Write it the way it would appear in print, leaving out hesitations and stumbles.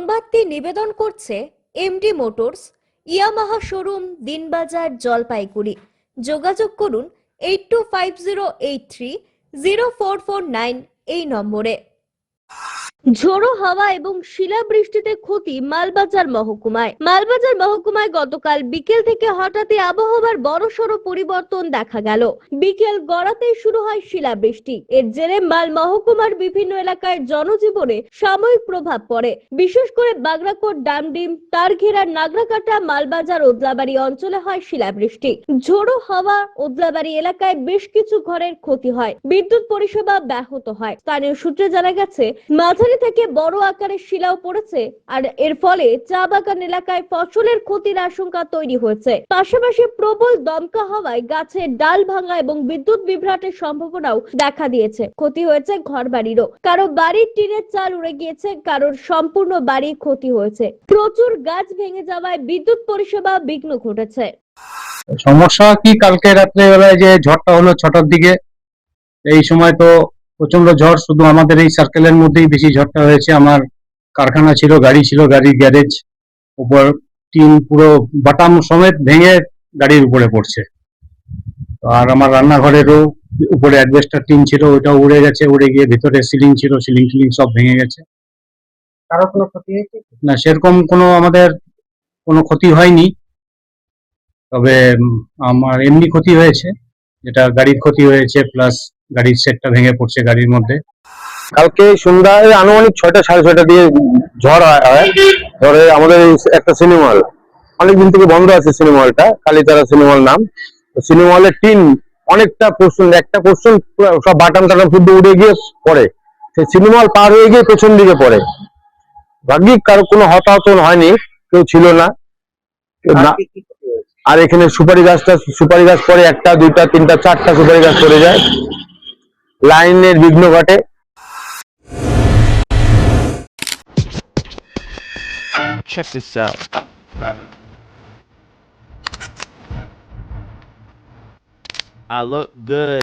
সংবাদটি নিবেদন করছে MD motors, Yamaha showroom, Dinbazar, Jalpaiguri. যোগাযোগ করুন 8250830449 এই নম্বরে। ঝোড়ো হাওয়া এবং শিলাবৃষ্টিতে ক্ষতি মালবাজার মহকুমায় গতকাল বিকেল থেকে হঠাৎই আবহাওয়ার বড়সড় পরিবর্তন দেখা গেল। বিকেল গড়াতেই শুরু হয় শিলাবৃষ্টি। এর জেরে মাল মহকুমার বিভিন্ন এলাকায় জনজীবনে সাময়িক প্রভাব পড়ে। বিশেষ করে বাগরাকোট, ডামডিম, তারঘেরা, নাগরাকাটা, মালবাজার, ওদলাবাড়ি অঞ্চলে হয় শিলাবৃষ্টি। ঝোড়ো হাওয়া ওদলাবাড়ি এলাকায় বেশ কিছু ঘরের ক্ষতি হয়, বিদ্যুৎ পরিষেবা ব্যাহত হয়। স্থানীয় সূত্রে জানা গেছে মাঝারি থেকে বড় আকারের শিলাও পড়েছে, আর এর ফলে চা বাগান এলাকায় ফসলের ক্ষতির আশঙ্কা তৈরি হয়েছে। পাশাপাশি প্রবল দমকা হওয়ায় গাছের ডাল ভাঙা এবং বিদ্যুৎ বিভ্রাটের সম্ভাবনাও দেখা দিয়েছে। ক্ষতি হয়েছে ঘরবাড়িরও, কারো বাড়ির টিনের চাল উড়ে গিয়েছে, কারোর সম্পূর্ণ বাড়ি ক্ষতি হয়েছে। প্রচুর গাছ ভেঙে যাওয়ায় বিদ্যুৎ পরিষেবা বিঘ্ন ঘটেছে। সমস্যা কি, কালকে রাত্রে বেলায় যে ঝড়টা হলো 6টার দিকে, এই সময় তো প্রচন্ড ঝড়। শুধু আমাদের এই সার্কেলের মধ্যেই বেশি ঝড়টা হয়েছে। আমার কারখানা ছিল, গাড়ি ছিল, গাড়ির গ্যারেজ উপর টিন পুরো বাটাম সমেত ভেঙে গাড়ির উপরে পড়ছে। আর আমার রান্নাঘরেরও উপরে অ্যাডভেস্টার টিন ছিল, ওইটাও উড়ে গেছে। উড়ে গিয়ে ভিতরে সিলিং ছিল, সিলিং টিলিং সব ভেঙে গেছে। কারো কোনো ক্ষতি হয়েছে? না, সেরকম কোনো আমাদের কোনো ক্ষতি হয়নি। তবে আমার এমনি ক্ষতি হয়েছে, যেটা গাড়ির ক্ষতি হয়েছে, প্লাস গাড়ির সেটটা ভেঙে পড়ছে গাড়ির মধ্যে। কালকে সন্ধ্যায় আনুমানিক 6টা সাড়ে 6টা দিয়ে ঝড় হয়। ধরে আমাদের একটা সিনেমা হল অনেকদিন থেকে বন্ধ আছে, সিনেমা হলটা কালীতারা সিনেমা হল নাম। সিনেমা হলের টিন অনেকটা পোর্শন, একটা পোর্শন সব বাটাম টাটাম শুদ্ধ উড়ে গিয়ে পড়ে। সেই সিনেমা হল পার হয়ে গিয়ে পেছন দিকে পড়ে। ভাগ্যিক কারো কোনো হতাহত হয়নি, কেউ ছিল না। আর এখানে সুপারি গাছ পরে 1টা 2টা 3টা 4টা সুপারি গাছ পড়ে যায়, লাইনের বিঘ্ন ঘটে। Check this out. I look good.